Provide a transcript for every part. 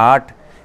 8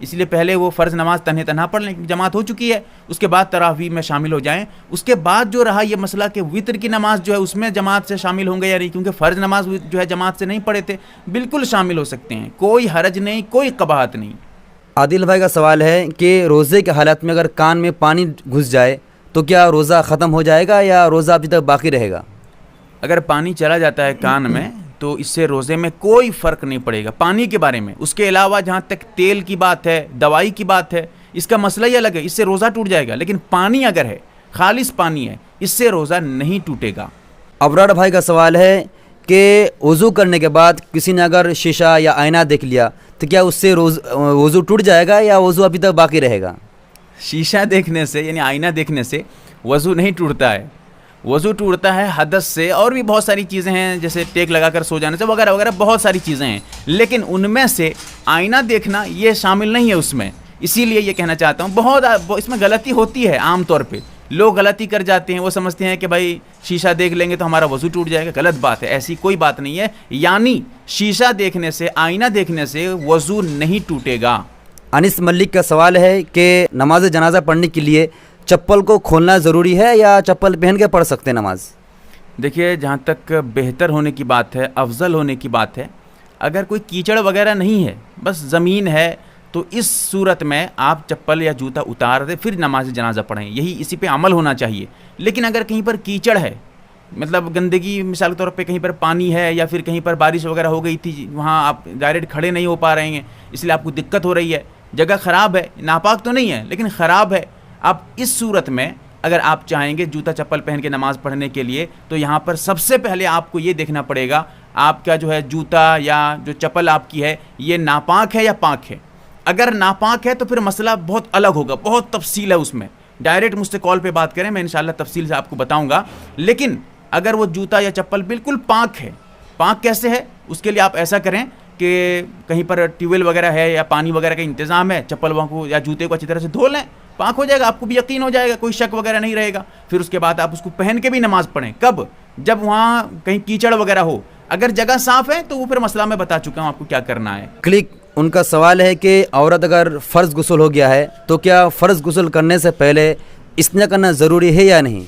اس لیے پہلے وہ فرض نماز تنہا پڑھ لیں، جماعت ہو چکی ہے، اس کے بعد تراویح میں شامل ہو جائیں۔ اس کے بعد جو رہا یہ مسئلہ کہ وطر کی نماز جو ہے اس میں جماعت سے شامل ہوں گے یا نہیں، کیونکہ فرض نماز جو ہے جماعت سے نہیں پڑھے تھے، بالکل شامل ہو سکتے ہیں، کوئی حرج نہیں، کوئی قباحت نہیں۔ عادل بھائی کا سوال ہے کہ روزے کے حالت میں اگر کان میں پانی گھس جائے تو کیا روزہ ختم ہو جائے گا یا روزہ ابھی تک باقی رہے گا؟ اگر پانی چلا جاتا ہے کان میں تو اس سے روزے میں کوئی فرق نہیں پڑے گا پانی کے بارے میں۔ اس کے علاوہ جہاں تک تیل کی بات ہے، دوائی کی بات ہے، اس کا مسئلہ ہی الگ ہے، اس سے روزہ ٹوٹ جائے گا، لیکن پانی اگر ہے، خالص پانی ہے، اس سے روزہ نہیں ٹوٹے گا۔ ابرار بھائی کا سوال ہے کہ وضو کرنے کے بعد کسی نے اگر شیشہ یا آئینہ دیکھ لیا تو کیا اس سے وضو ٹوٹ جائے گا یا وضو ابھی تک باقی رہے گا؟ شیشہ دیکھنے سے یعنی آئینہ دیکھنے سے وضو نہیں ٹوٹتا ہے، وضو ٹوٹتا ہے حدث سے، اور بھی بہت ساری چیزیں ہیں جیسے ٹیک لگا کر سو جانے سے وغیرہ وغیرہ، بہت ساری چیزیں ہیں، لیکن ان میں سے آئینہ دیکھنا یہ شامل نہیں ہے اس میں۔ اسی لیے یہ کہنا چاہتا ہوں بہت اس میں غلطی ہوتی ہے، عام طور پہ لوگ غلطی کر جاتے ہیں، وہ سمجھتے ہیں کہ بھائی شیشہ دیکھ لیں گے تو ہمارا وضو ٹوٹ جائے گا، غلط بات ہے، ایسی کوئی بات نہیں ہے، یعنی شیشہ دیکھنے سے، آئینہ دیکھنے سے وضو نہیں ٹوٹے گا۔ انس ملک کا سوال ہے کہ نماز جنازہ پڑھنے کے لیے چپل کو کھولنا ضروری ہے یا چپل پہن کے پڑھ سکتے ہیں نماز؟ دیکھیے جہاں تک بہتر ہونے کی بات ہے، افضل ہونے کی بات ہے، اگر کوئی کیچڑ وغیرہ نہیں ہے، بس زمین ہے، تو اس صورت میں آپ چپل یا جوتا اتار دیں پھر نماز جنازہ پڑھیں، یہی اسی پہ عمل ہونا چاہیے۔ لیکن اگر کہیں پر کیچڑ ہے، مطلب گندگی، مثال کے طور پہ کہیں پر پانی ہے یا پھر کہیں پر بارش وغیرہ ہو گئی تھی، وہاں آپ ڈائریکٹ کھڑے نہیں ہو پا رہے ہیں، اس لیے آپ کو دقت ہو رہی ہے، جگہ خراب ہے، ناپاک تو نہیں ہے لیکن خراب ہے، آپ اس صورت میں اگر آپ چاہیں گے جوتا چپل پہن کے نماز پڑھنے کے لیے، تو یہاں پر سب سے پہلے آپ کو یہ دیکھنا پڑے گا آپ کا جو ہے جوتا یا جو چپل آپ کی ہے یہ ناپاک ہے یا پاک ہے۔ اگر ناپاک ہے تو پھر مسئلہ بہت الگ ہوگا، بہت تفصیل ہے اس میں، ڈائریکٹ مجھ سے کال پہ بات کریں، میں انشاءاللہ تفصیل سے آپ کو بتاؤں گا۔ لیکن اگر وہ جوتا یا چپل بالکل پاک ہے، پاک کیسے ہے، اس کے لیے آپ ایسا کریں کہ کہیں پر ٹیوب ویل وغیرہ ہے یا پانی وغیرہ کا انتظام ہے، چپل کو یا جوتے کو اچھی طرح سے دھو لیں، پاک ہو جائے گا، آپ کو بھی یقین ہو جائے گا، کوئی شک وغیرہ نہیں رہے گا۔ پھر اس کے بعد آپ اس کو پہن کے بھی نماز پڑھیں، کب؟ جب وہاں کہیں کیچڑ وغیرہ ہو، اگر جگہ صاف ہے تو وہ پھر مسئلہ میں بتا چکا ہوں آپ کو کیا کرنا ہے۔ کلک ان کا سوال ہے کہ عورت اگر فرض غسل ہو گیا ہے تو کیا فرض غسل کرنے سے پہلے استنجا کرنا ضروری ہے یا نہیں؟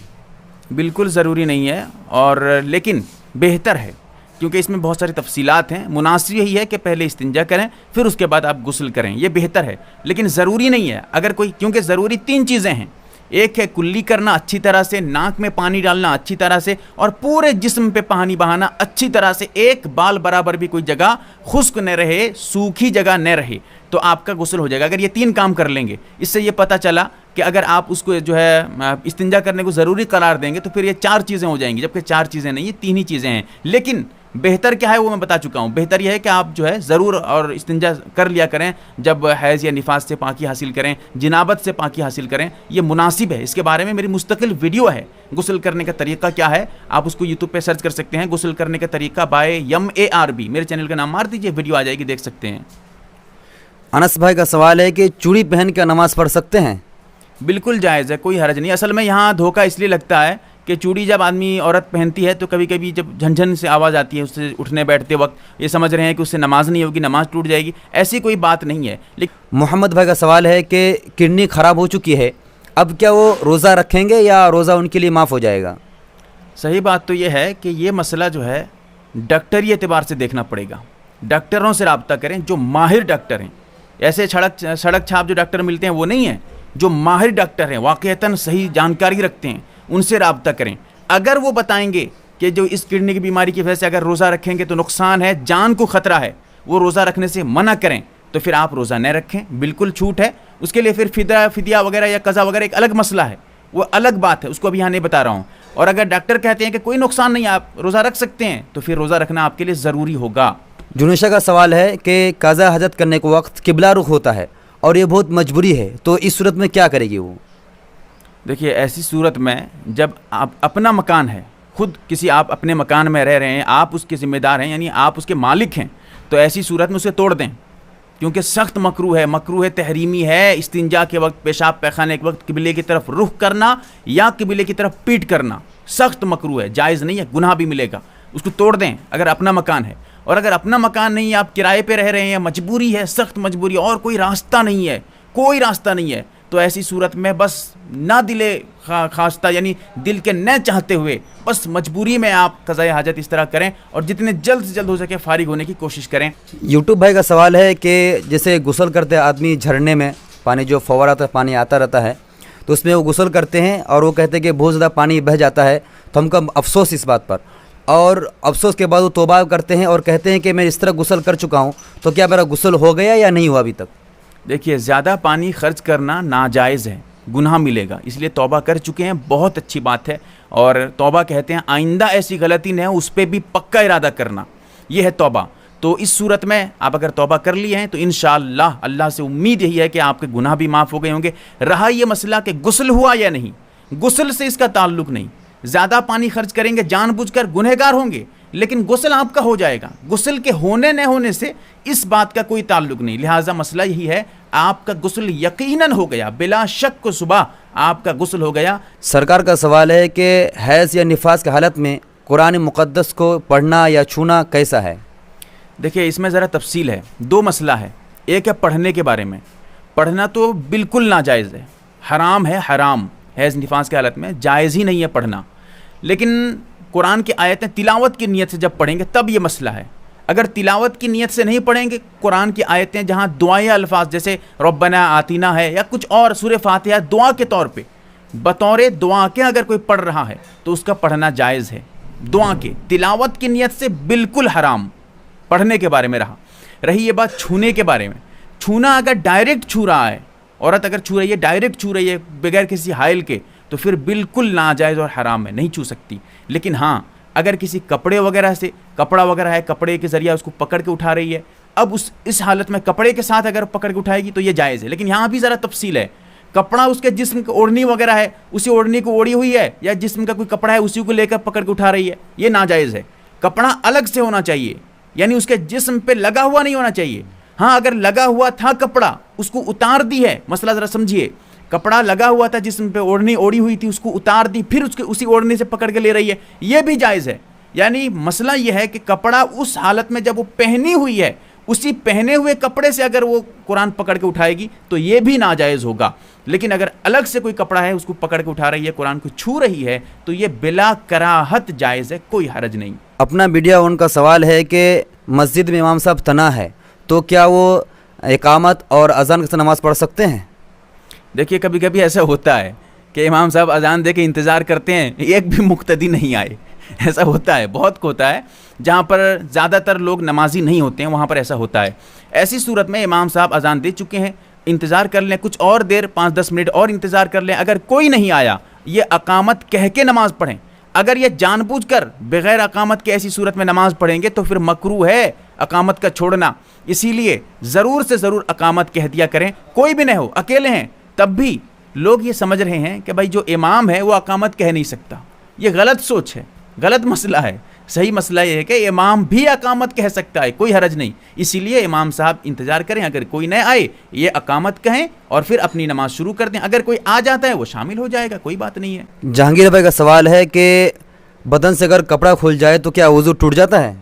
بالکل ضروری نہیں ہے، اور لیکن بہتر ہے، کیونکہ اس میں بہت ساری تفصیلات ہیں، مناسب یہی ہے کہ پہلے استنجا کریں پھر اس کے بعد آپ غسل کریں، یہ بہتر ہے، لیکن ضروری نہیں ہے۔ اگر کوئی، کیونکہ ضروری تین چیزیں ہیں، ایک ہے کلی کرنا اچھی طرح سے، ناک میں پانی ڈالنا اچھی طرح سے، اور پورے جسم پہ پانی بہانا اچھی طرح سے، ایک بال برابر بھی کوئی جگہ خشک نہ رہے، سوکھی جگہ نہ رہے، تو آپ کا غسل ہو جائے گا۔ اگر یہ تین کام کر لیں گے، اس سے یہ پتہ چلا کہ اگر آپ اس کو جو ہے استنجا کرنے کو ضروری قرار دیں گے تو پھر یہ چار چیزیں ہو جائیں گی، جبکہ چار چیزیں نہیں، یہ تین ہی چیزیں ہیں۔ لیکن بہتر کیا ہے وہ میں بتا چکا ہوں، بہتر یہ ہے کہ آپ جو ہے ضرور اور استنجا کر لیا کریں جب حیض یا نفاس سے پاکی حاصل کریں، جنابت سے پاکی حاصل کریں، یہ مناسب ہے۔ اس کے بارے میں میری مستقل ویڈیو ہے، غسل کرنے کا طریقہ کیا ہے، آپ اس کو یوٹیوب پہ سرچ کر سکتے ہیں، غسل کرنے کا طریقہ بائے MARB، میرے چینل کا نام مار دیجئے، ویڈیو آ جائے گی، دیکھ سکتے ہیں۔ انس بھائی کا سوال ہے کہ چوڑی پہن کے نماز پڑھ سکتے ہیں؟ بالکل جائز ہے، کوئی حرج نہیں۔ اصل میں یہاں دھوکہ اس لیے لگتا ہے کہ چوڑی جب آدمی عورت پہنتی ہے تو کبھی کبھی جب جھنجھن سے آواز آتی ہے اس سے اٹھنے بیٹھتے وقت، یہ سمجھ رہے ہیں کہ اس سے نماز نہیں ہوگی، نماز ٹوٹ جائے گی، ایسی کوئی بات نہیں ہے۔ لیکن محمد بھائی کا سوال ہے کہ کڈنی خراب ہو چکی ہے، اب کیا وہ روزہ رکھیں گے یا روزہ ان کے لیے معاف ہو جائے گا؟ صحیح بات تو یہ ہے کہ یہ مسئلہ جو ہے ڈاکٹری اعتبار سے دیکھنا پڑے گا، ڈاکٹروں سے رابطہ کریں جو ماہر ڈاکٹر ہیں، ایسے سڑک چھاپ جو ڈاکٹر ملتے ہیں وہ نہیں ہیں، جو ماہر ڈاکٹر ہیں، واقعتاً صحیح جانکاری رکھتے ہیں، ان سے رابطہ کریں۔ اگر وہ بتائیں گے کہ جو اس کڈنی کی بیماری کی وجہ سے اگر روزہ رکھیں گے تو نقصان ہے، جان کو خطرہ ہے، وہ روزہ رکھنے سے منع کریں، تو پھر آپ روزہ نہ رکھیں، بالکل چھوٹ ہے۔ اس کے لیے پھر فدیہ وغیرہ یا قضا وغیرہ ایک الگ مسئلہ ہے، وہ الگ بات ہے، اس کو ابھی یہاں نہیں بتا رہا ہوں۔ اور اگر ڈاکٹر کہتے ہیں کہ کوئی نقصان نہیں، آپ روزہ رکھ سکتے ہیں، تو پھر روزہ رکھنا آپ کے لیے ضروری ہوگا۔ جنیشا کا سوال ہے کہ قضا حاجت کرنے کے وقت قبلہ رخ ہوتا ہے اور یہ بہت مجبوری ہے، تو اس صورت میں کیا کرے گی وہ؟ دیکھیے ایسی صورت میں جب آپ اپنا مکان ہے، خود کسی آپ اپنے مکان میں رہ رہے ہیں، آپ اس کے ذمہ دار ہیں، یعنی آپ اس کے مالک ہیں، تو ایسی صورت میں اسے توڑ دیں، کیونکہ سخت مکروہ ہے، تحریمی ہے استنجا کے وقت، پیشاب پیخانے کے وقت قبلے کی طرف رخ کرنا یا قبلے کی طرف پیٹ کرنا، سخت مکروہ ہے، جائز نہیں ہے، گناہ بھی ملے گا، اس کو توڑ دیں اگر اپنا مکان ہے۔ اور اگر اپنا مکان نہیں ہے, آپ کرائے پہ رہ رہے ہیں, مجبوری ہے, سخت مجبوری, اور کوئی راستہ نہیں ہے, کوئی راستہ نہیں ہے, تو ایسی صورت میں بس نہ دل خواستہ یعنی دل کے نہ چاہتے ہوئے بس مجبوری میں آپ قضائے حاجت اس طرح کریں اور جتنے جلد سے جلد ہو سکے فارغ ہونے کی کوشش کریں. یوٹیوب بھائی کا سوال ہے کہ جیسے غسل کرتے آدمی جھرنے میں پانی جو فوارہ آتا ہے پانی آتا رہتا ہے تو اس میں وہ غسل کرتے ہیں اور وہ کہتے ہیں کہ بہت زیادہ پانی بہہ جاتا ہے, تو ہم کا افسوس اس بات پر, اور افسوس کے بعد وہ توبہ کرتے ہیں اور کہتے ہیں کہ میں اس طرح غسل کر چکا ہوں, تو کیا میرا غسل ہو گیا یا نہیں ہوا ابھی تک؟ دیکھیے, زیادہ پانی خرچ کرنا ناجائز ہے, گناہ ملے گا, اس لیے توبہ کر چکے ہیں, بہت اچھی بات ہے. اور توبہ کہتے ہیں آئندہ ایسی غلطی نہ ہو, اس پہ بھی پکا ارادہ کرنا, یہ ہے توبہ. تو اس صورت میں آپ اگر توبہ کر لی ہیں تو انشاءاللہ اللہ سے امید یہی ہے کہ آپ کے گناہ بھی معاف ہو گئے ہوں گے. رہا یہ مسئلہ کہ غسل ہوا یا نہیں, غسل سے اس کا تعلق نہیں. زیادہ پانی خرچ کریں گے جان بوجھ کر گنہگار ہوں گے, لیکن غسل آپ کا ہو جائے گا. غسل کے ہونے نہ ہونے سے اس بات کا کوئی تعلق نہیں. لہٰذا مسئلہ یہی ہے, آپ کا غسل یقیناً ہو گیا, بلا شک و شبہ آپ کا غسل ہو گیا. سرکار کا سوال ہے کہ حیض یا نفاس کی حالت میں قرآن مقدس کو پڑھنا یا چھونا کیسا ہے؟ دیکھیے, اس میں ذرا تفصیل ہے, دو مسئلہ ہے. ایک ہے پڑھنے کے بارے میں, پڑھنا تو بالکل ناجائز ہے, حرام ہے, حرام. حیض نفاس کی حالت میں جائز ہی نہیں ہے پڑھنا. لیکن قرآن کی آیتیں تلاوت کی نیت سے جب پڑھیں گے تب یہ مسئلہ ہے. اگر تلاوت کی نیت سے نہیں پڑھیں گے, قرآن کی آیتیں جہاں دعائیں الفاظ جیسے ربنا آتینا ہے یا کچھ اور سورہ فاتحہ دعا کے طور پہ بطور دعا کے اگر کوئی پڑھ رہا ہے تو اس کا پڑھنا جائز ہے. دعا کے, تلاوت کی نیت سے بالکل حرام. پڑھنے کے بارے میں رہی یہ بات چھونے کے بارے میں. چھونا اگر ڈائریکٹ چھو رہا ہے, عورت اگر چھو رہی ہے, ڈائریکٹ چھو رہی ہے بغیر کسی حائل کے, تو پھر بالکل ناجائز اور حرام ہے, نہیں چھو سکتی. لیکن ہاں, اگر کسی کپڑے وغیرہ سے, کپڑا وغیرہ ہے, کپڑے کے ذریعہ اس کو پکڑ کے اٹھا رہی ہے, اب اس حالت میں کپڑے کے ساتھ اگر پکڑ کے اٹھائے گی تو یہ جائز ہے. لیکن یہاں بھی ذرا تفصیل ہے. کپڑا اس کے جسم کا اوڑھنی وغیرہ ہے, اسی اوڑھنی کو اوڑھی ہوئی ہے, یا جسم کا کوئی کپڑا ہے اسی کو لے کر پکڑ کے اٹھا رہی ہے, یہ ناجائز ہے. کپڑا الگ سے ہونا چاہیے, یعنی اس کے جسم پہ لگا ہوا نہیں ہونا چاہیے. ہاں, اگر لگا ہوا تھا کپڑا, اس کو اتار دی ہے, مسئلہ ذرا سمجھیے. کپڑا لگا ہوا تھا جسم پہ, اوڑھنی اوڑھی ہوئی تھی, اس کو اتار دی, پھر اس کے اسی اوڑھنی سے پکڑ کے لے رہی ہے, یہ بھی جائز ہے. یعنی مسئلہ یہ ہے کہ کپڑا اس حالت میں جب وہ پہنی ہوئی ہے, اسی پہنے ہوئے کپڑے سے اگر وہ قرآن پکڑ کے اٹھائے گی تو یہ بھی ناجائز ہوگا. لیکن اگر الگ سے کوئی کپڑا ہے, اس کو پکڑ کے اٹھا رہی ہے, قرآن کو چھو رہی ہے, تو یہ بلا کراہت جائز ہے, کوئی حرج نہیں. اپنا میڈیا ان کا سوال ہے کہ مسجد میں امام صاحب تنہا ہے تو کیا وہ اقامت اور اذان کے ساتھ نماز پڑھ سکتے ہیں؟ دیکھیے, کبھی کبھی ایسا ہوتا ہے کہ امام صاحب اذان دے کے انتظار کرتے ہیں, ایک بھی مقتدی نہیں آئے. ایسا ہوتا ہے, بہت ہوتا ہے. جہاں پر زیادہ تر لوگ نمازی نہیں ہوتے ہیں وہاں پر ایسا ہوتا ہے. ایسی صورت میں امام صاحب اذان دے چکے ہیں, انتظار کر لیں, کچھ اور دیر 5-10 منٹ اور انتظار کر لیں. اگر کوئی نہیں آیا, یہ اقامت کہہ کے نماز پڑھیں. اگر یہ جان بوجھ کر بغیر اقامت کے ایسی صورت میں نماز پڑھیں گے تو پھر مکروہ ہے اقامت کا چھوڑنا. اسی لیے ضرور سے ضرور اقامت کہہ دیا کریں. کوئی بھی نہ ہو, اکیلے ہیں تب بھی لوگ یہ سمجھ رہے ہیں کہ بھائی جو امام ہے وہ اقامت کہہ نہیں سکتا. یہ غلط سوچ ہے, غلط مسئلہ ہے. صحیح مسئلہ یہ ہے کہ امام بھی اقامت کہہ سکتا ہے, کوئی حرج نہیں. اسی لیے امام صاحب انتظار کریں, اگر کوئی نہ آئے یہ اقامت کہیں اور پھر اپنی نماز شروع کر دیں. اگر کوئی آ جاتا ہے وہ شامل ہو جائے گا, کوئی بات نہیں ہے. جہانگیر بھائی کا سوال ہے کہ بدن سے اگر کپڑا کھل جائے تو کیا وضو ٹوٹ جاتا ہے؟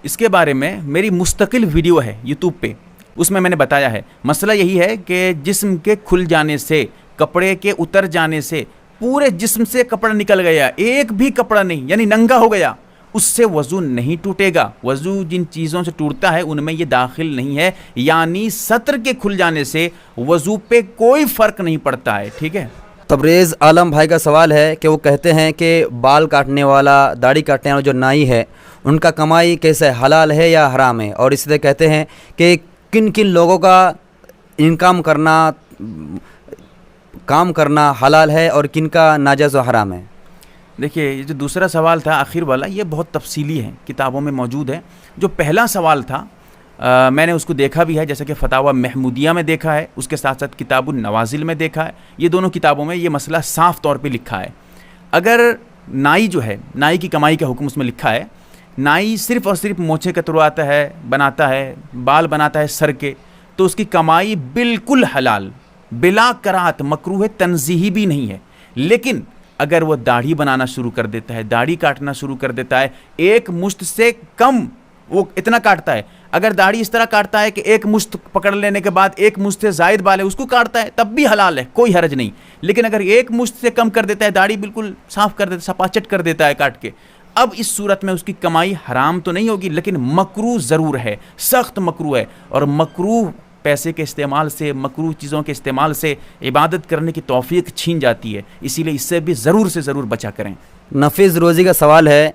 اس کے بارے میں میری مستقل ویڈیو ہے یوٹیوب پہ, اس میں نے بتایا ہے. مسئلہ یہی ہے کہ جسم کے کھل جانے سے, کپڑے کے اتر جانے سے پورے جسم سے کپڑا نکل گیا, ایک بھی کپڑا نہیں, یعنی ننگا ہو گیا, اس سے وضو نہیں ٹوٹے گا. وضو جن چیزوں سے ٹوٹتا ہے ان میں یہ داخل نہیں ہے. یعنی سطر کے کھل جانے سے وضو پہ کوئی فرق نہیں پڑتا ہے. ٹھیک ہے. تبریز عالم بھائی کا سوال ہے کہ وہ کہتے ہیں کہ بال کاٹنے والا, داڑھی کاٹنے والا جو نائی ہے, ان کا کمائی کیسے, حلال ہے یا حرام ہے؟ اور اس سے کہتے ہیں کہ کن کن لوگوں کا انکام کرنا, کام کرنا حلال ہے اور کن کا ناجائز و حرام ہے؟ دیکھیے, یہ جو دوسرا سوال تھا آخر والا, یہ بہت تفصیلی ہے, کتابوں میں موجود ہے. جو پہلا سوال تھا میں نے اس کو دیکھا بھی ہے, جیسے کہ فتاوی محمودیہ میں دیکھا ہے, اس کے ساتھ ساتھ کتاب النوازل میں دیکھا ہے. یہ دونوں کتابوں میں یہ مسئلہ صاف طور پہ لکھا ہے. اگر نائی جو ہے, نائی کی کمائی کا حکم اس میں لکھا ہے. نائی صرف اور صرف مونچھیں کترواتا ہے, بناتا ہے, بال بناتا ہے سر کے, تو اس کی کمائی بالکل حلال, بلا کراہت, مکروہ تنزیہی بھی نہیں ہے. لیکن اگر وہ داڑھی بنانا شروع کر دیتا ہے, داڑھی کاٹنا شروع کر دیتا ہے, ایک مشت سے کم وہ اتنا کاٹتا ہے. اگر داڑھی اس طرح کاٹتا ہے کہ ایک مشت پکڑ لینے کے بعد ایک مشت سے زائد بال ہے اس کو کاٹتا ہے تب بھی حلال ہے, کوئی حرج نہیں. لیکن اگر ایک مشت سے کم کر دیتا ہے, داڑھی بالکل صاف کر دیتا ہے, سپاچٹ کر دیتا ہے کاٹ کے, اب اس صورت میں اس کی کمائی حرام تو نہیں ہوگی لیکن مکروہ ضرور ہے, سخت مکروہ ہے. اور مکروہ پیسے کے استعمال سے, مکروہ چیزوں کے استعمال سے عبادت کرنے کی توفیق چھین جاتی ہے, اسی لیے اس سے بھی ضرور سے ضرور بچا کریں. نفیس روزی کا سوال ہے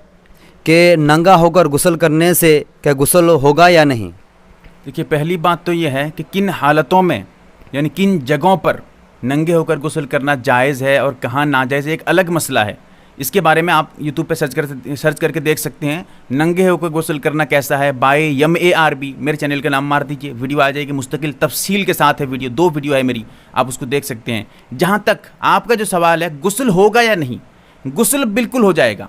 کہ ننگا ہو کر غسل کرنے سے کیا غسل ہوگا یا نہیں؟ دیکھیے پہلی بات تو یہ ہے کہ کن حالتوں میں یعنی کن جگہوں پر ننگے ہو کر غسل کرنا جائز ہے اور کہاں ناجائز ہے, ایک الگ مسئلہ ہے. اس کے بارے میں آپ یوٹیوب پہ سرچ کر کے دیکھ سکتے ہیں, ننگے ہو کر غسل کرنا کیسا ہے بائی MARB, میرے چینل کا نام مار دیجیے, ویڈیو آ جائے گی, مستقل تفصیل کے ساتھ ہے ویڈیو, 2 ویڈیو ہے میری, آپ اس کو دیکھ سکتے ہیں. جہاں تک آپ کا جو سوال ہے غسل ہوگا یا نہیں, غسل بالکل ہو جائے گا.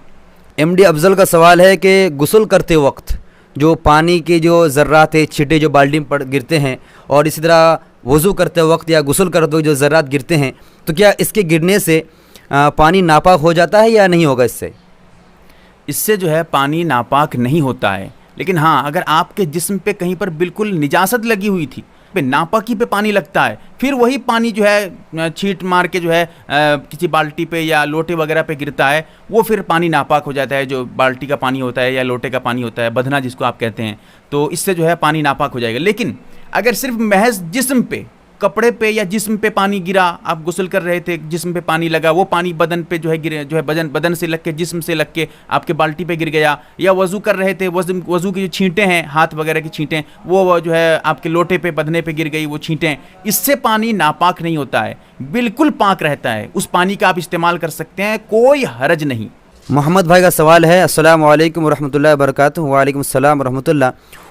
MD افضل کا سوال ہے کہ غسل کرتے وقت جو پانی کے جو ذرات ہیں, چھٹے جو بالٹی میں گرتے ہیں, اور اسی طرح وضو کرتے وقت یا غسل کرتے وقت جو ذرات گرتے ہیں, تو کیا اس کے گرنے سے پانی ناپاک ہو جاتا ہے یا نہیں ہوگا؟ اس سے جو ہے پانی ناپاک نہیں ہوتا ہے, لیکن ہاں اگر آپ کے جسم پہ کہیں پر بالکل نجاست لگی ہوئی تھی, پہ ناپاکی پہ پانی لگتا ہے, پھر وہی پانی جو ہے چھینٹ مار کے جو ہے کسی بالٹی پہ یا لوٹے وغیرہ پہ گرتا ہے, وہ پھر پانی ناپاک ہو جاتا ہے. جو بالٹی کا پانی ہوتا ہے یا لوٹے کا پانی ہوتا ہے, بدھنا جس کو آپ کہتے ہیں, تو اس سے جو ہے پانی ناپاک ہو جائے گا. لیکن اگر صرف محض جسم پہ, کپڑے پہ یا جسم پہ پانی گرا, آپ غسل کر رہے تھے, جسم پہ پانی لگا, وہ پانی بدن پہ جو ہے بدن سے لگ کے, جسم سے لگ کے آپ کے بالٹی پہ گر گیا, یا وضو کر رہے تھے, وضو کی جو چھینٹیں ہیں, ہاتھ وغیرہ کی چھینٹیں, وہ جو ہے آپ کے لوٹے پہ بدنے پہ گر گئی وہ چھینٹیں, اس سے پانی ناپاک نہیں ہوتا ہے, بالکل پاک رہتا ہے. اس پانی کا آپ استعمال کر سکتے ہیں, کوئی حرج نہیں. محمد بھائی کا سوال ہے, السلام علیکم ورحمۃ اللہ وبرکاتہ. وعلیکم السلام ورحمۃ اللہ.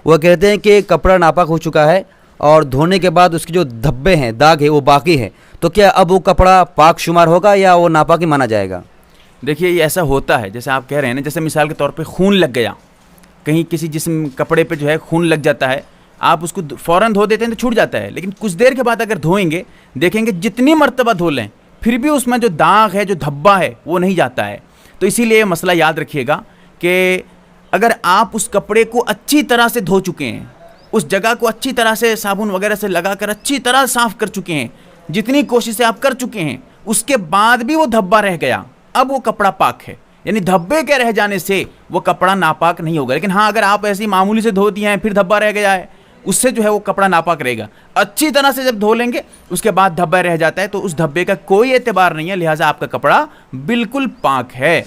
وہ کہتے ہیں کہ کپڑا ناپاک ہو چکا ہے اور دھونے کے بعد اس کے جو دھبے ہیں, داغ ہے, وہ باقی ہے, تو کیا اب وہ کپڑا پاک شمار ہوگا یا وہ ناپاک ہی مانا جائے گا؟ دیکھیے یہ ایسا ہوتا ہے جیسے آپ کہہ رہے ہیں نا, جیسے مثال کے طور پہ خون لگ گیا, کہیں کسی جسم کپڑے پہ جو ہے خون لگ جاتا ہے, آپ اس کو فوراً دھو دیتے ہیں تو چھوٹ جاتا ہے, لیکن کچھ دیر کے بعد اگر دھوئیں گے دیکھیں گے جتنی مرتبہ دھو لیں پھر بھی اس میں جو داغ ہے, جو دھبا ہے, وہ نہیں جاتا ہے. تو اسی لیے یہ مسئلہ یاد رکھیے گا کہ اگر آپ اس کپڑے کو اچھی طرح سے دھو چکے ہیں, اس جگہ کو اچھی طرح سے صابن وغیرہ سے لگا کر اچھی طرح صاف کر چکے ہیں, جتنی کوششیں آپ کر چکے ہیں, اس کے بعد بھی وہ دھبا رہ گیا, اب وہ کپڑا پاک ہے. یعنی دھبے کے رہ جانے سے وہ کپڑا ناپاک نہیں ہوگا. لیکن ہاں اگر آپ ایسی معمولی سے دھو دیے ہیں پھر دھبا رہ گیا ہے, اس سے جو ہے وہ کپڑا ناپاک رہے گا. اچھی طرح سے جب دھو لیں گے اس کے بعد دھبا رہ جاتا ہے تو اس دھبے کا کوئی اعتبار نہیں ہے, لہٰذا آپ کا کپڑا بالکل پاک ہے.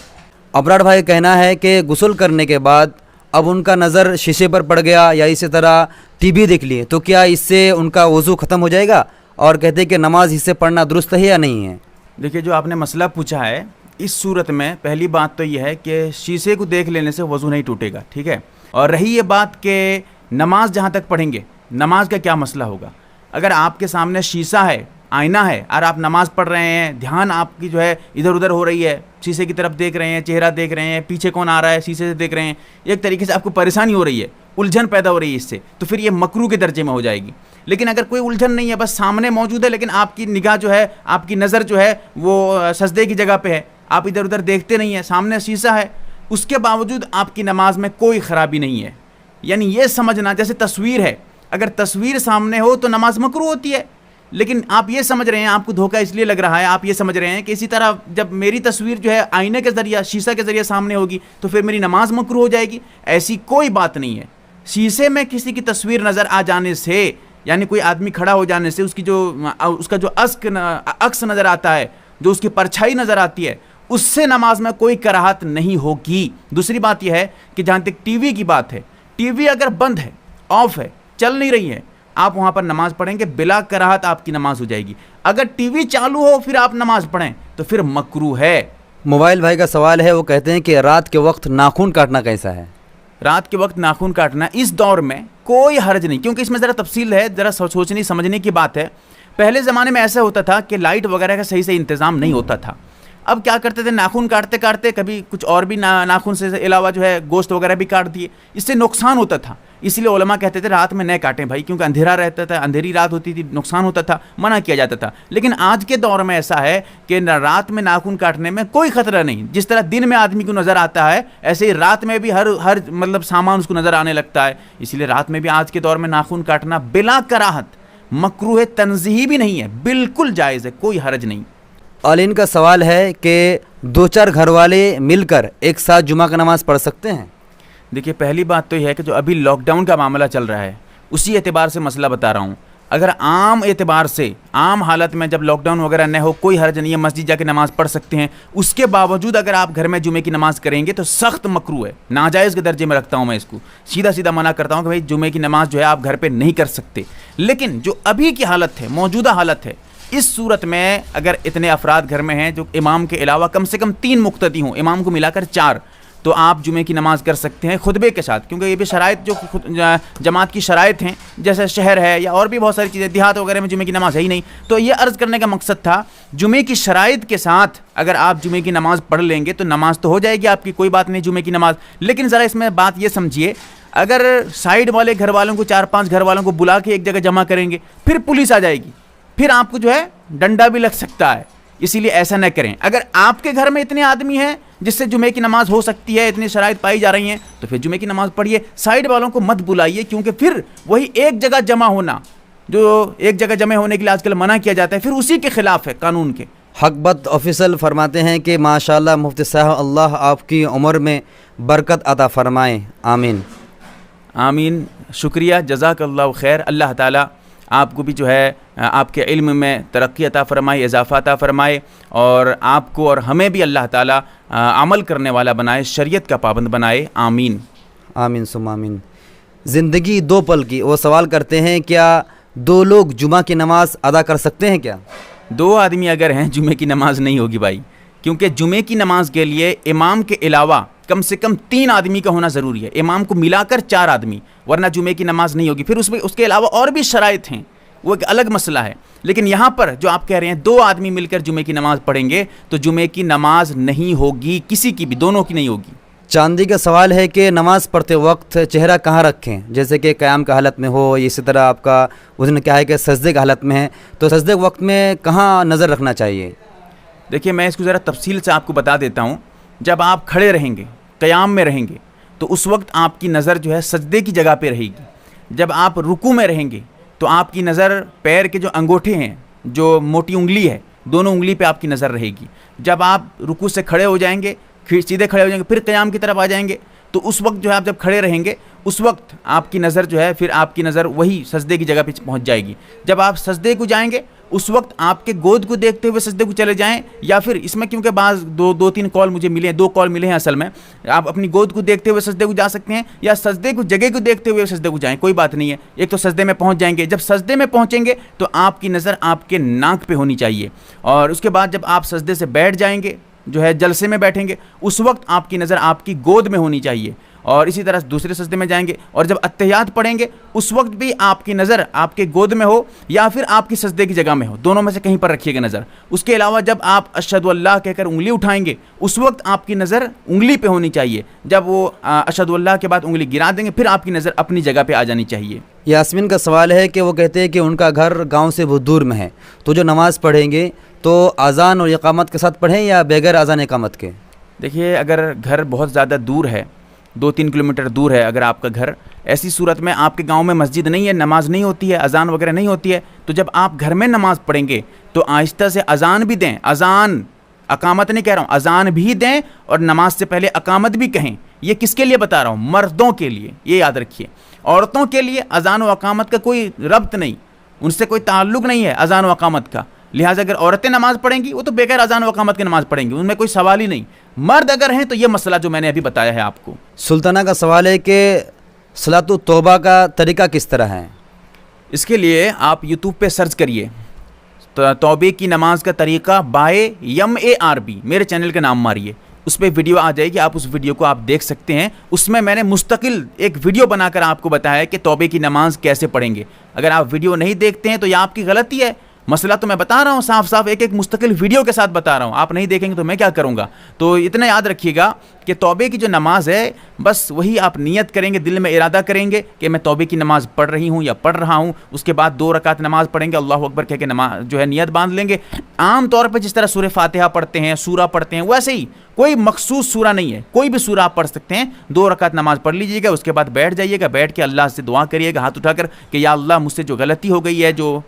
ابرار بھائی کا کہنا ہے کہ غسل کرنے کے بعد اب ان کا نظر شیشے پر پڑ گیا یا اسی طرح ٹی وی دیکھ لیے, تو کیا اس سے ان کا وضو ختم ہو جائے گا؟ اور کہتے ہیں کہ نماز اس سے پڑھنا درست ہے یا نہیں ہے؟ دیکھیے جو آپ نے مسئلہ پوچھا ہے, اس صورت میں پہلی بات تو یہ ہے کہ شیشے کو دیکھ لینے سے وضو نہیں ٹوٹے گا, ٹھیک ہے. اور رہی یہ بات کہ نماز جہاں تک پڑھیں گے, نماز کا کیا مسئلہ ہوگا. اگر آپ کے سامنے شیشہ ہے, آئینہ ہے, اور آپ نماز پڑھ رہے ہیں, دھیان آپ کی جو ہے ادھر ادھر ہو رہی ہے, شیشے کی طرف دیکھ رہے ہیں, چہرہ دیکھ رہے ہیں, پیچھے کون آ رہا ہے شیشے سے دیکھ رہے ہیں, ایک طریقے سے آپ کو پریشانی ہو رہی ہے, الجھن پیدا ہو رہی ہے اس سے, تو پھر یہ مکروہ کے درجے میں ہو جائے گی. لیکن اگر کوئی الجھن نہیں ہے, بس سامنے موجود ہے, لیکن آپ کی نگاہ جو ہے, آپ کی نظر جو ہے وہ سجدے کی جگہ پہ ہے, آپ ادھر ادھر دیکھتے نہیں ہیں, سامنے شیشہ ہے, اس کے باوجود آپ کی نماز میں کوئی خرابی نہیں ہے. یعنی یہ سمجھنا جیسے تصویر ہے, اگر تصویر سامنے ہو تو نماز مکروہ ہوتی ہے, لیکن آپ یہ سمجھ رہے ہیں, آپ کو دھوکہ اس لیے لگ رہا ہے, آپ یہ سمجھ رہے ہیں کہ اسی طرح جب میری تصویر جو ہے آئینے کے ذریعہ, شیشہ کے ذریعے سامنے ہوگی تو پھر میری نماز مکروہ ہو جائے گی. ایسی کوئی بات نہیں ہے. شیشے میں کسی کی تصویر نظر آ جانے سے, یعنی کوئی آدمی کھڑا ہو جانے سے اس کا جو عکس نظر آتا ہے, جو اس کی پرچھائی نظر آتی ہے, اس سے نماز میں کوئی کراہت نہیں ہوگی. دوسری بات یہ ہے کہ جہاں تک ٹی وی کی بات ہے, ٹی وی اگر بند ہے, آف ہے, چل نہیں رہی ہے, آپ وہاں پر نماز پڑھیں گے, بلا کراہت آپ کی نماز ہو جائے گی. اگر ٹی وی چالو ہو پھر آپ نماز پڑھیں تو پھر مکروہ ہے. موبائل بھائی کا سوال ہے, وہ کہتے ہیں کہ رات کے وقت ناخن کاٹنا کیسا ہے؟ رات کے وقت ناخن کاٹنا اس دور میں کوئی حرج نہیں, کیونکہ اس میں ذرا تفصیل ہے, ذرا سوچنے سمجھنے کی بات ہے. پہلے زمانے میں ایسا ہوتا تھا کہ لائٹ وغیرہ کا صحیح سے انتظام نہیں ہوتا تھا. اب کیا کرتے تھے, ناخن کاٹتے کاٹتے کبھی کچھ اور بھی ناخن سے علاوہ جو ہے گوشت وغیرہ بھی کاٹ دیے, اس سے نقصان ہوتا تھا. اس لیے علماء کہتے تھے رات میں نہ کاٹیں بھائی, کیونکہ اندھیرا رہتا تھا, اندھیری رات ہوتی تھی, نقصان ہوتا تھا, منع کیا جاتا تھا. لیکن آج کے دور میں ایسا ہے کہ رات میں ناخن کاٹنے میں کوئی خطرہ نہیں. جس طرح دن میں آدمی کو نظر آتا ہے, ایسے ہی رات میں بھی ہر مطلب سامان اس کو نظر آنے لگتا ہے. اس لیے رات میں بھی آج کے دور میں ناخن کاٹنا بلا کراہت, مکروہ تنزیہی بھی نہیں ہے, بالکل جائز ہے, کوئی حرج نہیں. عالین کا سوال ہے کہ 2-4 گھر والے مل کر ایک ساتھ جمعہ کا نماز پڑھ سکتے ہیں؟ دیکھیے پہلی بات تو یہ ہے کہ جو ابھی لاک ڈاؤن کا معاملہ چل رہا ہے اسی اعتبار سے مسئلہ بتا رہا ہوں. اگر عام اعتبار سے, عام حالت میں جب لاک ڈاؤن وغیرہ نہ ہو, کوئی حرج نہیں ہے, مسجد جا کے نماز پڑھ سکتے ہیں. اس کے باوجود اگر آپ گھر میں جمعے کی نماز کریں گے تو سخت مکروہ ہے, ناجائز کے درجے میں رکھتا ہوں میں اس کو, سیدھا منع کرتا ہوں کہ بھائی جمعے کی نماز جو ہے آپ گھر پہ نہیں کر سکتے. لیکن جو ابھی کی حالت ہے, موجودہ حالت ہے, اس صورت میں اگر اتنے افراد گھر میں ہیں جو امام کے علاوہ کم سے کم 3 مقتدی ہوں, امام کو ملا کر 4, تو آپ جمعے کی نماز کر سکتے ہیں خطبے کے ساتھ. کیونکہ یہ بھی شرائط جو جماعت کی شرائط ہیں, جیسے شہر ہے یا اور بھی بہت ساری چیزیں, دیہات وغیرہ میں جمعے کی نماز ہے ہی نہیں. تو یہ عرض کرنے کا مقصد تھا, جمعے کی شرائط کے ساتھ اگر آپ جمعے کی نماز پڑھ لیں گے تو نماز تو ہو جائے گی آپ کی, کوئی بات نہیں جمعے کی نماز. لیکن ذرا اس میں بات یہ سمجھیے, اگر سائیڈ والے گھر والوں کو 4-5 گھر والوں کو بلا کے ایک جگہ جمع کریں گے, پھر پولیس آ جائے گی, پھر آپ کو جو ہے ڈنڈا بھی لگ سکتا ہے. اسی لیے ایسا نہ کریں. اگر آپ کے گھر میں اتنے آدمی ہیں جس سے جمعے کی نماز ہو سکتی ہے, اتنی شرائط پائی جا رہی ہیں, تو پھر جمعے کی نماز پڑھیے. سائیڈ والوں کو مت بلائیے, کیونکہ پھر وہی ایک جگہ جمع ہونا, جو ایک جگہ جمع ہونے کے لیے آج کل منع کیا جاتا ہے, پھر اسی کے خلاف ہے قانون کے. حق بت آفیسل فرماتے ہیں کہ ماشاءاللہ مفتی صاحب, اللہ آپ کی عمر میں برکت عطا فرمائیں, آمین. آمین, شکریہ, جزاک اللہ خیر. اللہ تعالیٰ آپ کو بھی جو ہے آپ کے علم میں ترقی عطا فرمائے, اضافہ عطا فرمائے, اور آپ کو اور ہمیں بھی اللہ تعالیٰ عمل کرنے والا بنائے, شریعت کا پابند بنائے. آمین. آمین ثم آمین. زندگی 2 پل کی, وہ سوال کرتے ہیں کیا 2 لوگ جمعہ کی نماز ادا کر سکتے ہیں کیا؟ 2 آدمی اگر ہیں جمعے کی نماز نہیں ہوگی بھائی, کیونکہ جمعے کی نماز کے لیے امام کے علاوہ کم سے کم 3 آدمی کا ہونا ضروری ہے, امام کو ملا کر 4 آدمی, ورنہ جمعے کی نماز نہیں ہوگی. پھر اس کے علاوہ اور بھی شرائط ہیں, وہ ایک الگ مسئلہ ہے. لیکن یہاں پر جو آپ کہہ رہے ہیں 2 آدمی مل کر جمعے کی نماز پڑھیں گے تو جمعے کی نماز نہیں ہوگی, کسی کی بھی, دونوں کی نہیں ہوگی. چاندی کا سوال ہے کہ نماز پڑھتے وقت چہرہ کہاں رکھیں, جیسے کہ قیام کا حالت میں ہو, اسی طرح آپ کا اس نے کہا ہے کہ سجدے کا حالت میں ہے, تو سجدے کے وقت میں کہاں نظر رکھنا چاہیے؟ دیکھیے میں اس کو ذرا تفصیل سے آپ کو بتا دیتا ہوں. جب آپ کھڑے رہیں گے, قیام میں رہیں گے, تو اس وقت آپ کی نظر جو ہے سجدے کی جگہ پہ رہے گی. جب آپ رکوع میں رہیں گے تو آپ کی نظر پیر کے جو انگوٹھے ہیں, جو موٹی انگلی ہے, دونوں انگلی پہ آپ کی نظر رہے گی. جب آپ رکوع سے کھڑے ہو جائیں گے, پھر سیدھے کھڑے ہو جائیں گے, پھر قیام کی طرف آ جائیں گے, تو اس وقت جو ہے آپ جب کھڑے رہیں گے اس وقت آپ کی نظر جو ہے, پھر آپ کی نظر وہی سجدے کی جگہ پہ پہنچ جائے گی. جب آپ سجدے کو جائیں گے اس وقت آپ کے گود کو دیکھتے ہوئے سجدے کو چلے جائیں, یا پھر اس میں کیونکہ بعض 2-3 کال مجھے ملے ہیں, 2 کال ملے ہیں اصل میں, آپ اپنی گود کو دیکھتے ہوئے سجدے کو جا سکتے ہیں, یا سجدے کو جگہ کو دیکھتے ہوئے سجدے کو جائیں, کوئی بات نہیں ہے. ایک تو سجدے میں پہنچ جائیں گے, جب سجدے میں پہنچیں گے تو آپ کی نظر آپ کے ناک پہ ہونی چاہیے, اور اس کے بعد جب آپ سجدے سے بیٹھ جائیں گے, جو ہے جلسے میں بیٹھیں گے, اس وقت آپ کی نظر آپ کی گود میں ہونی چاہیے. اور اسی طرح دوسرے سجدے میں جائیں گے, اور جب اتحیات پڑھیں گے اس وقت بھی آپ کی نظر آپ کے گود میں ہو یا پھر آپ کی سجدے کی جگہ میں ہو, دونوں میں سے کہیں پر رکھیے گا نظر. اس کے علاوہ جب آپ اشہد اللہ کہہ کر انگلی اٹھائیں گے اس وقت آپ کی نظر انگلی پہ ہونی چاہیے. جب وہ اشہد اللہ کے بعد انگلی گرا دیں گے پھر آپ کی نظر اپنی جگہ پہ آ جانی چاہیے. یاسمین کا سوال ہے کہ وہ کہتے ہیں کہ ان کا گھر گاؤں سے بہت دور میں ہے, تو جو نماز پڑھیں گے تو اذان اور اقامت کے ساتھ پڑھیں یا بغیر اذان اقامت کے؟ دیکھیے اگر گھر بہت زیادہ دور ہے, 2-3 کلومیٹر دور ہے اگر آپ کا گھر, ایسی صورت میں آپ کے گاؤں میں مسجد نہیں ہے, نماز نہیں ہوتی ہے, اذان وغیرہ نہیں ہوتی ہے, تو جب آپ گھر میں نماز پڑھیں گے تو آہستہ سے اذان بھی دیں, اذان اقامت نہیں کہہ رہا ہوں, اذان بھی دیں اور نماز سے پہلے اقامت بھی کہیں. یہ کس کے لیے بتا رہا ہوں؟ مردوں کے لیے, یہ یاد رکھیے. عورتوں کے لیے اذان و اقامت کا کوئی ربط نہیں, ان سے کوئی تعلق نہیں ہے اذان و اقامت کا. لہٰذا اگر عورتیں نماز پڑھیں گی وہ تو بغیر اذان و اقامت کی نماز پڑھیں گی, ان میں کوئی سوال ہی نہیں. مرد اگر ہیں تو یہ مسئلہ جو میں نے ابھی بتایا ہے آپ کو. سلطانہ کا سوال ہے کہ صلاۃ التوبہ کا طریقہ کس طرح ہے؟ اس کے لیے آپ یوٹیوب پہ سرچ کریے توبے کی نماز کا طریقہ بائے MARB, میرے چینل کا نام ماریے, اس پہ ویڈیو آ جائے گی, آپ اس ویڈیو کو آپ دیکھ سکتے ہیں. اس میں نے مستقل ایک ویڈیو بنا کر آپ کو بتایا ہے کہ توبے کی نماز کیسے پڑھیں گے. اگر آپ ویڈیو نہیں دیکھتے ہیں تو یہ آپ کی غلطی ہے, مسئلہ تو میں بتا رہا ہوں صاف صاف، ایک ایک مستقل ویڈیو کے ساتھ بتا رہا ہوں، آپ نہیں دیکھیں گے تو میں کیا کروں گا؟ تو اتنا یاد رکھیے گا کہ توبے کی جو نماز ہے بس وہی آپ نیت کریں گے، دل میں ارادہ کریں گے کہ میں توبے کی نماز پڑھ رہی ہوں یا پڑھ رہا ہوں، اس کے بعد 2 رکعت نماز پڑھیں گے، اللہ اکبر کہہ کے نماز جو ہے نیت باندھ لیں گے۔ عام طور پہ جس طرح سورہ فاتحہ پڑھتے ہیں، سورہ پڑھتے ہیں، ویسے ہی کوئی مخصوص سورہ نہیں ہے، کوئی بھی سورہ آپ پڑھ سکتے ہیں، 2 رکعت نماز پڑھ لیجیے گا، اس کے بعد بیٹھ جائیے گا، بیٹھ کے اللہ سے دعا کریے گا ہاتھ اٹھا کر کہ یا اللہ مجھ سے جو غلطی ہو گئی ہے، جو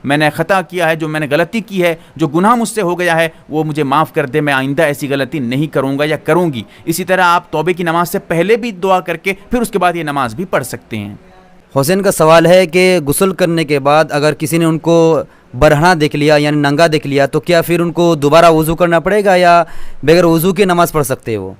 میں نے خطا کیا ہے، جو میں نے غلطی کی ہے، جو گناہ مجھ سے ہو گیا ہے، وہ مجھے معاف کر دے، میں آئندہ ایسی غلطی نہیں کروں گا یا کروں گی۔ اسی طرح آپ توبے کی نماز سے پہلے بھی دعا کر کے پھر اس کے بعد یہ نماز بھی پڑھ سکتے ہیں۔ حسین کا سوال ہے کہ غسل کرنے کے بعد اگر کسی نے ان کو برہنہ دیکھ لیا یعنی ننگا دیکھ لیا تو کیا پھر ان کو دوبارہ وضو کرنا پڑے گا یا بغیر وضو کی نماز پڑھ سکتے ہیں وہ؟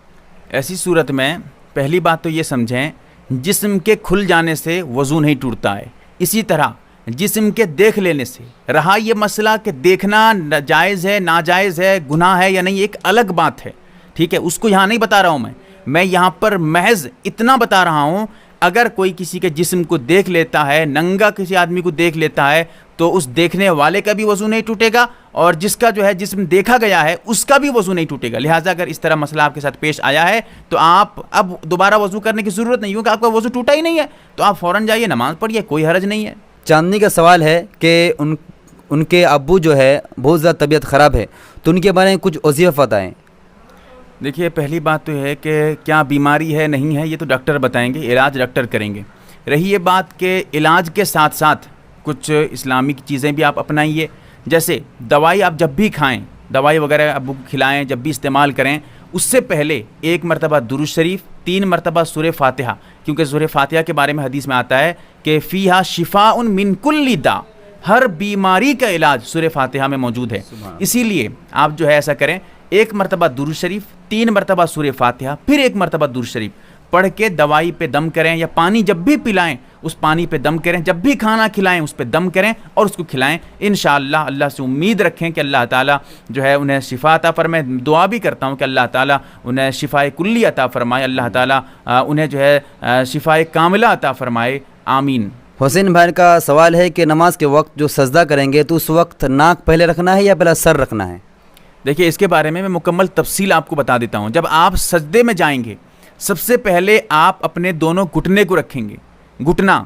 ایسی صورت میں پہلی بات تو یہ سمجھیں جسم کے کھل جانے سے وضو نہیں ٹوٹتا ہے، اسی طرح جسم کے دیکھ لینے سے، رہا یہ مسئلہ کہ دیکھنا جائز ہے ناجائز ہے گناہ ہے یا نہیں ایک الگ بات ہے، ٹھیک ہے، اس کو یہاں نہیں بتا رہا ہوں میں یہاں پر محض اتنا بتا رہا ہوں اگر کوئی کسی کے جسم کو دیکھ لیتا ہے، ننگا کسی آدمی کو دیکھ لیتا ہے تو اس دیکھنے والے کا بھی وضو نہیں ٹوٹے گا اور جس کا جو ہے جسم دیکھا گیا ہے اس کا بھی وضو نہیں ٹوٹے گا۔ لہٰذا اگر اس طرح مسئلہ آپ کے ساتھ پیش آیا ہے تو آپ اب دوبارہ وضو کرنے کی ضرورت نہیں، کیونکہ آپ کا وضو ٹوٹا ہی نہیں ہے، تو آپ فوراً جائیے نماز پڑھیے، کوئی حرج نہیں ہے۔ چاندنی کا سوال ہے کہ ان کے ابو جو ہے بہت زیادہ طبیعت خراب ہے تو ان کے بارے میں کچھ وظیفہ بتائیں۔ دیکھیے پہلی بات تو ہے کہ کیا بیماری ہے نہیں ہے یہ تو ڈاکٹر بتائیں گے، علاج ڈاکٹر کریں گے۔ رہی یہ بات کہ علاج کے ساتھ ساتھ کچھ اسلامک چیزیں بھی آپ اپنائیے، جیسے دوائی آپ جب بھی کھائیں، دوائی وغیرہ ابو کو کھلائیں، جب بھی استعمال کریں، اس سے پہلے 1 مرتبہ درود شریف، 3 مرتبہ سورہ فاتحہ، کیونکہ سورہ فاتحہ کے بارے میں حدیث میں آتا ہے کہ فیہا شفاء من کل داء، ہر بیماری کا علاج سورہ فاتحہ میں موجود ہے۔ اسی لیے آپ جو ہے ایسا کریں، 1 مرتبہ درود شریف، 3 مرتبہ سورہ فاتحہ، پھر 1 مرتبہ درود شریف پڑھ کے دوائی پہ دم کریں، یا پانی جب بھی پلائیں اس پانی پہ دم کریں، جب بھی کھانا کھلائیں اس پہ دم کریں اور اس کو کھلائیں۔ انشاءاللہ اللہ سے امید رکھیں کہ اللہ تعالیٰ جو ہے انہیں شفا عطا فرمائے۔ دعا بھی کرتا ہوں کہ اللہ تعالیٰ انہیں شفاء کلی عطا فرمائے، اللہ تعالیٰ انہیں جو ہے شفاء کاملہ عطا فرمائے، آمین۔ حسین بھائی کا سوال ہے کہ نماز کے وقت جو سجدہ کریں گے تو اس وقت ناک پہلے رکھنا ہے یا پہلے سر رکھنا ہے؟ دیکھیے اس کے بارے میں مکمل تفصیل آپ کو بتا دیتا ہوں۔ جب آپ سجدے میں جائیں گے سب سے پہلے آپ اپنے دونوں گھٹنے کو رکھیں گے، گھٹنا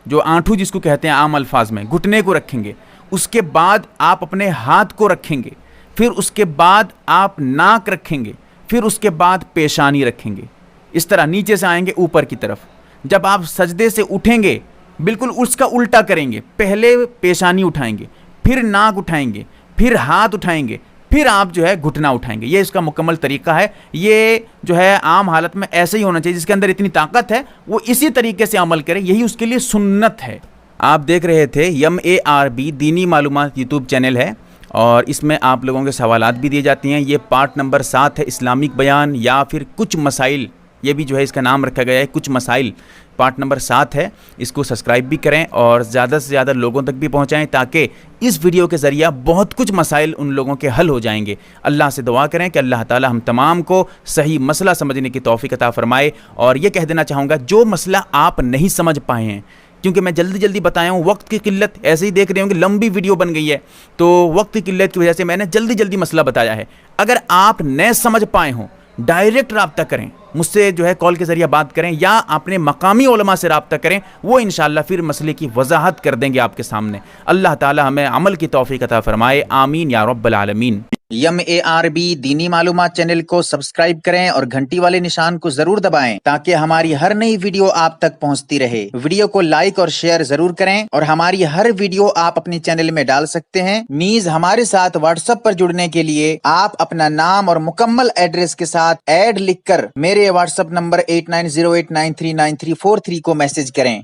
جو آنٹھو جس کو کہتے ہیں عام الفاظ میں، گھٹنے کو رکھیں گے، اس کے بعد آپ اپنے ہاتھ کو رکھیں گے، پھر اس کے بعد آپ ناک رکھیں گے، پھر اس کے بعد پیشانی رکھیں گے، اس طرح نیچے سے آئیں گے اوپر کی طرف۔ جب آپ سجدے سے اٹھیں گے بالکل اس کا الٹا کریں گے، پہلے پیشانی اٹھائیں گے، پھر ناک اٹھائیں گے، پھر ہاتھ اٹھائیں گے، پھر آپ جو ہے گھٹنا اٹھائیں گے۔ یہ اس کا مکمل طریقہ ہے۔ یہ جو ہے عام حالت میں ایسے ہی ہونا چاہیے، جس کے اندر اتنی طاقت ہے وہ اسی طریقے سے عمل کرے، یہی اس کے لیے سنت ہے۔ آپ دیکھ رہے تھے MARB دینی معلومات یوٹیوب چینل ہے اور اس میں آپ لوگوں کے سوالات بھی دیے جاتے ہیں۔ یہ پارٹ نمبر 7 ہے، اسلامک بیان یا پھر کچھ مسائل، یہ بھی جو ہے اس کا نام رکھا گیا ہے کچھ مسائل، پارٹ نمبر 7 ہے۔ اس کو سبسکرائب بھی کریں اور زیادہ سے زیادہ لوگوں تک بھی پہنچائیں تاکہ اس ویڈیو کے ذریعہ بہت کچھ مسائل ان لوگوں کے حل ہو جائیں گے۔ اللہ سے دعا کریں کہ اللہ تعالی ہم تمام کو صحیح مسئلہ سمجھنے کی توفیق عطا فرمائے۔ اور یہ کہہ دینا چاہوں گا جو مسئلہ آپ نہیں سمجھ پائے ہیں، کیونکہ میں جلدی بتایا ہوں، وقت کی قلت، ایسے ہی دیکھ رہے ہوں کہ لمبی ویڈیو بن گئی ہے تو وقت کی قلت کی وجہ سے میں نے جلدی مسئلہ بتایا ہے۔ اگر آپ نہ سمجھ پائے ہوں ڈائریکٹ رابطہ کریں مجھ سے، جو ہے کال کے ذریعے بات کریں یا اپنے مقامی علماء سے رابطہ کریں، وہ انشاءاللہ پھر مسئلے کی وضاحت کر دیں گے آپ کے سامنے۔ اللہ تعالی ہمیں عمل کی توفیق عطا فرمائے، آمین یا رب العالمین۔ MARB دینی معلومات چینل کو سبسکرائب کریں اور گھنٹی والے نشان کو ضرور دبائیں تاکہ ہماری ہر نئی ویڈیو آپ تک پہنچتی رہے۔ ویڈیو کو لائک اور شیئر ضرور کریں اور ہماری ہر ویڈیو آپ اپنے چینل میں ڈال سکتے ہیں۔ نیز ہمارے ساتھ واٹس ایپ پر جڑنے کے لیے آپ اپنا نام اور مکمل ایڈریس کے ساتھ ایڈ لکھ کر میرے واٹس ایپ نمبر 8908939343 کو میسج کریں۔